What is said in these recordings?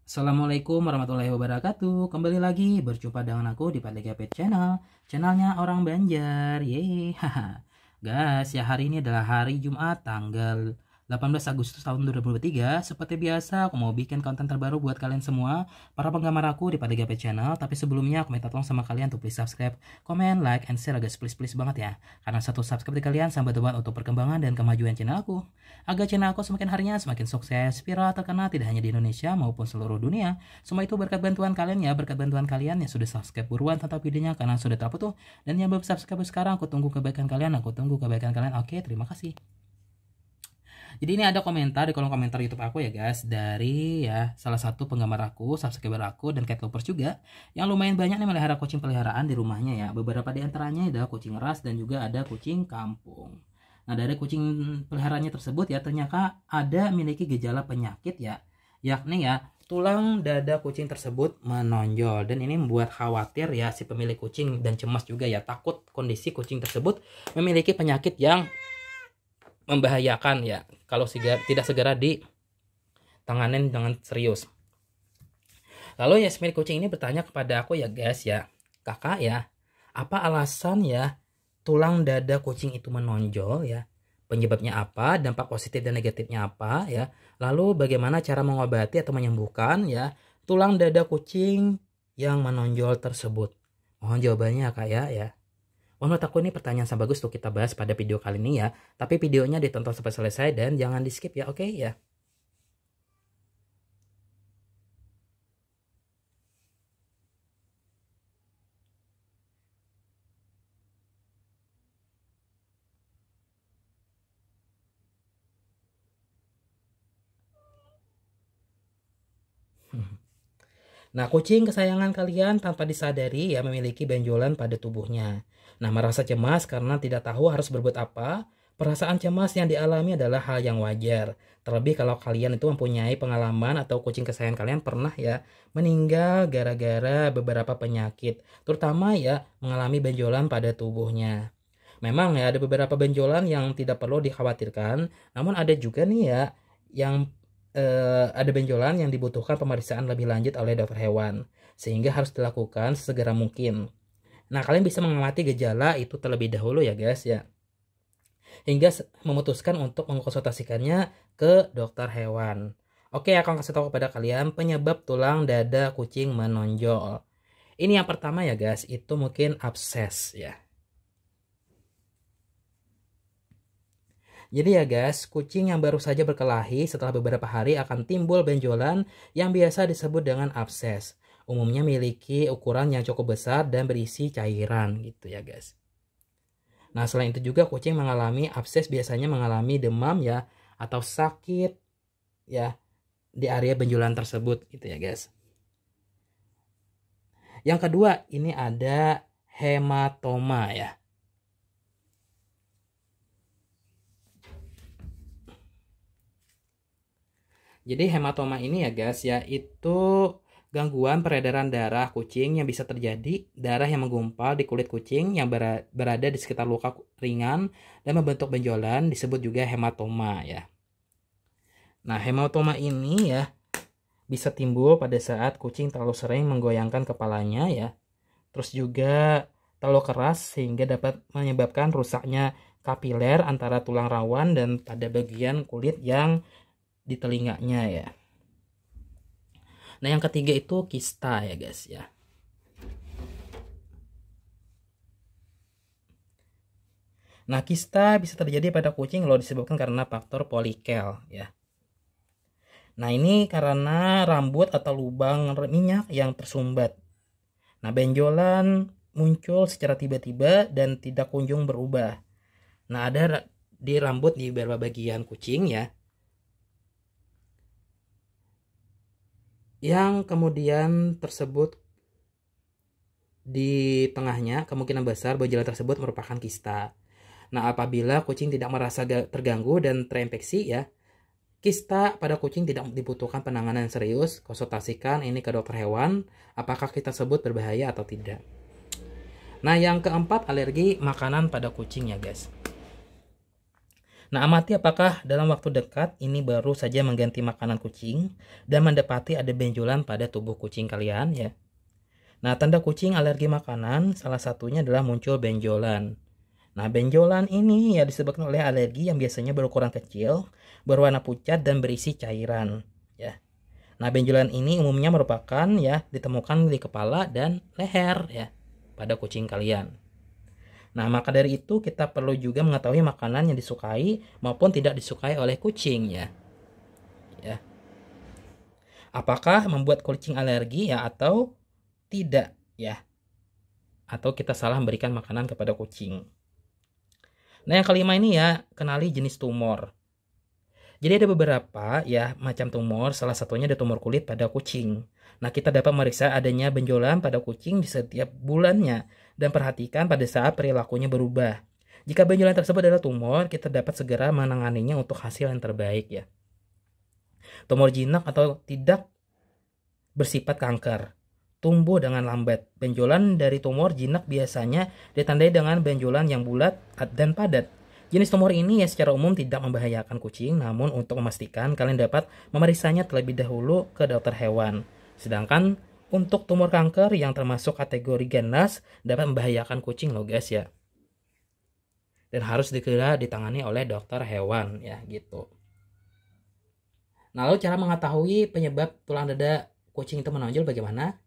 Assalamualaikum warahmatullahi wabarakatuh. Kembali lagi berjumpa dengan aku di Padega Pet Channel. Channelnya orang Banjar. Yeay. Haha. Guys, ya hari ini adalah hari Jumat tanggal 18 Agustus tahun 2023. Seperti biasa, aku mau bikin konten terbaru buat kalian semua, para penggemar aku di Padega Pet Channel. Tapi sebelumnya aku minta tolong sama kalian untuk please subscribe, comment, like, and share guys. Please banget ya. Karena satu subscribe di kalian sampai banget untuk perkembangan dan kemajuan channel aku. Agar channel aku semakin harinya semakin sukses, viral, terkenal tidak hanya di Indonesia maupun seluruh dunia. Semua itu berkat bantuan kalian ya, berkat bantuan kalian yang sudah subscribe buruan tentang videonya karena sudah terputus. Dan yang belum subscribe sekarang, aku tunggu kebaikan kalian, Oke, terima kasih. Jadi ini ada komentar di kolom komentar YouTube aku ya guys, dari ya salah satu penggemar aku, subscriber aku, dan cat lovers juga, yang lumayan banyak nih melihara kucing peliharaan di rumahnya ya. Beberapa di antaranya adalah kucing ras dan juga ada kucing kampung. Nah, dari kucing peliharaannya tersebut ya ternyata ada memiliki gejala penyakit ya, yakni ya tulang dada kucing tersebut menonjol, dan ini membuat khawatir ya si pemilik kucing dan cemas juga ya, takut kondisi kucing tersebut memiliki penyakit yang membahayakan ya kalau tidak segera ditanganin dengan serius. Lalu ya si pemilik kucing ini bertanya kepada aku ya guys ya, kakak ya, apa alasan ya tulang dada kucing itu menonjol ya, penyebabnya apa, dampak positif dan negatifnya apa ya, lalu bagaimana cara mengobati atau menyembuhkan ya tulang dada kucing yang menonjol tersebut. Mohon jawabannya kak ya. Menurut aku ini pertanyaan sangat bagus untuk kita bahas pada video kali ini ya. Tapi videonya ditonton sampai selesai dan jangan di skip ya, oke ya. Nah, kucing kesayangan kalian tanpa disadari ya memiliki benjolan pada tubuhnya. Nah, merasa cemas karena tidak tahu harus berbuat apa. Perasaan cemas yang dialami adalah hal yang wajar. Terlebih kalau kalian itu mempunyai pengalaman atau kucing kesayangan kalian pernah ya meninggal gara-gara beberapa penyakit, terutama ya mengalami benjolan pada tubuhnya. Memang ya ada beberapa benjolan yang tidak perlu dikhawatirkan, namun ada juga nih ya yang ada benjolan yang dibutuhkan pemeriksaan lebih lanjut oleh dokter hewan, sehingga harus dilakukan sesegera mungkin. Nah, kalian bisa mengamati gejala itu terlebih dahulu ya guys ya, hingga memutuskan untuk mengkonsultasikannya ke dokter hewan. Oke, akan kasih tahu kepada kalian penyebab tulang dada kucing menonjol. Ini yang pertama ya guys, itu mungkin abses ya. Jadi ya guys, kucing yang baru saja berkelahi setelah beberapa hari akan timbul benjolan yang biasa disebut dengan abses. Umumnya memiliki ukuran yang cukup besar dan berisi cairan gitu ya guys. Nah, selain itu juga kucing mengalami abses biasanya mengalami demam ya atau sakit ya di area benjolan tersebut gitu ya guys. Yang kedua, ini ada hematoma ya. Jadi hematoma ini ya guys ya, itu gangguan peredaran darah kucing yang bisa terjadi, darah yang menggumpal di kulit kucing yang berada di sekitar luka ringan dan membentuk benjolan disebut juga hematoma ya. Nah, hematoma ini ya bisa timbul pada saat kucing terlalu sering menggoyangkan kepalanya ya. Terus juga terlalu keras sehingga dapat menyebabkan rusaknya kapiler antara tulang rawan dan pada bagian kulit yang di telinganya ya. Nah, yang ketiga itu kista ya guys ya. Nah, kista bisa terjadi pada kucing kalau disebabkan karena faktor polikel ya. Nah, ini karena rambut atau lubang minyak yang tersumbat. Nah, benjolan muncul secara tiba-tiba dan tidak kunjung berubah. Nah, ada di rambut di beberapa bagian kucing ya, yang kemudian tersebut di tengahnya kemungkinan besar benjolan tersebut merupakan kista. Nah, apabila kucing tidak merasa terganggu dan terinfeksi ya, kista pada kucing tidak dibutuhkan penanganan yang serius. Konsultasikan ini ke dokter hewan apakah kista tersebut berbahaya atau tidak. Nah, yang keempat, alergi makanan pada kucing ya guys. Nah, amati apakah dalam waktu dekat ini baru saja mengganti makanan kucing dan mendapati ada benjolan pada tubuh kucing kalian ya. Nah, tanda kucing alergi makanan salah satunya adalah muncul benjolan. Nah, benjolan ini ya disebabkan oleh alergi yang biasanya berukuran kecil, berwarna pucat dan berisi cairan ya. Nah, benjolan ini umumnya merupakan ya ditemukan di kepala dan leher ya pada kucing kalian. Nah, maka dari itu kita perlu juga mengetahui makanan yang disukai maupun tidak disukai oleh kucing ya. Ya. Apakah membuat kucing alergi ya atau tidak ya? Atau kita salah memberikan makanan kepada kucing. Nah, yang kelima ini ya, kenali jenis tumor. Jadi ada beberapa ya macam tumor, salah satunya ada tumor kulit pada kucing. Nah, kita dapat memeriksa adanya benjolan pada kucing di setiap bulannya dan perhatikan pada saat perilakunya berubah. Jika benjolan tersebut adalah tumor, kita dapat segera menanganinya untuk hasil yang terbaik ya. Tumor jinak atau tidak bersifat kanker, tumbuh dengan lambat. Benjolan dari tumor jinak biasanya ditandai dengan benjolan yang bulat dan padat. Jenis tumor ini ya secara umum tidak membahayakan kucing, namun untuk memastikan kalian dapat memeriksanya terlebih dahulu ke dokter hewan. Sedangkan untuk tumor kanker yang termasuk kategori ganas dapat membahayakan kucing loh guys ya. Dan harus segera ditangani oleh dokter hewan ya gitu. Nah, lalu cara mengetahui penyebab tulang dada kucing itu menonjol bagaimana?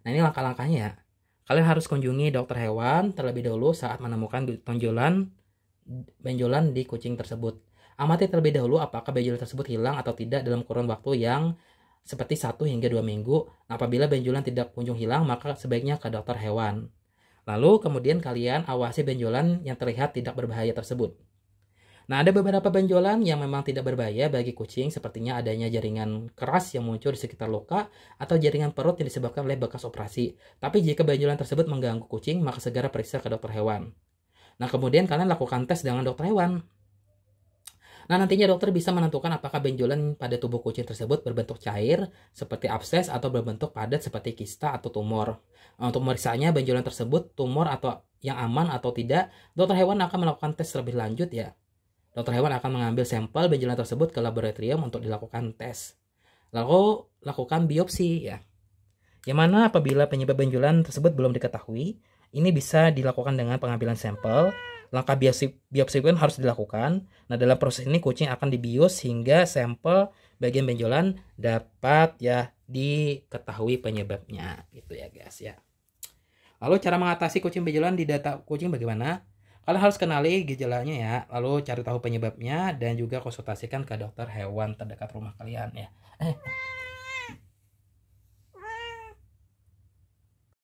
Nah, ini langkah-langkahnya ya. Kalian harus kunjungi dokter hewan terlebih dahulu saat menemukan benjolan di kucing tersebut. Amati terlebih dahulu apakah benjolan tersebut hilang atau tidak dalam kurun waktu yang seperti 1 hingga 2 minggu. Apabila benjolan tidak kunjung hilang, maka sebaiknya ke dokter hewan. Lalu kemudian kalian awasi benjolan yang terlihat tidak berbahaya tersebut. Nah, ada beberapa benjolan yang memang tidak berbahaya bagi kucing, sepertinya adanya jaringan keras yang muncul di sekitar luka atau jaringan perut yang disebabkan oleh bekas operasi. Tapi jika benjolan tersebut mengganggu kucing, maka segera periksa ke dokter hewan. Nah, kemudian kalian lakukan tes dengan dokter hewan. Nah, nantinya dokter bisa menentukan apakah benjolan pada tubuh kucing tersebut berbentuk cair seperti abses atau berbentuk padat seperti kista atau tumor. Nah, untuk memeriksaannya benjolan tersebut tumor atau yang aman atau tidak, dokter hewan akan melakukan tes lebih lanjut ya. Dokter hewan akan mengambil sampel benjolan tersebut ke laboratorium untuk dilakukan tes. Lalu lakukan biopsi ya. Yang mana apabila penyebab benjolan tersebut belum diketahui, ini bisa dilakukan dengan pengambilan sampel. Langkah biopsi pun harus dilakukan. Nah, dalam proses ini kucing akan dibius hingga sampel bagian benjolan dapat ya diketahui penyebabnya gitu ya guys ya. Lalu cara mengatasi kucing benjolan di data kucing bagaimana? Kalian harus kenali gejalanya ya, lalu cari tahu penyebabnya dan juga konsultasikan ke dokter hewan terdekat rumah kalian ya.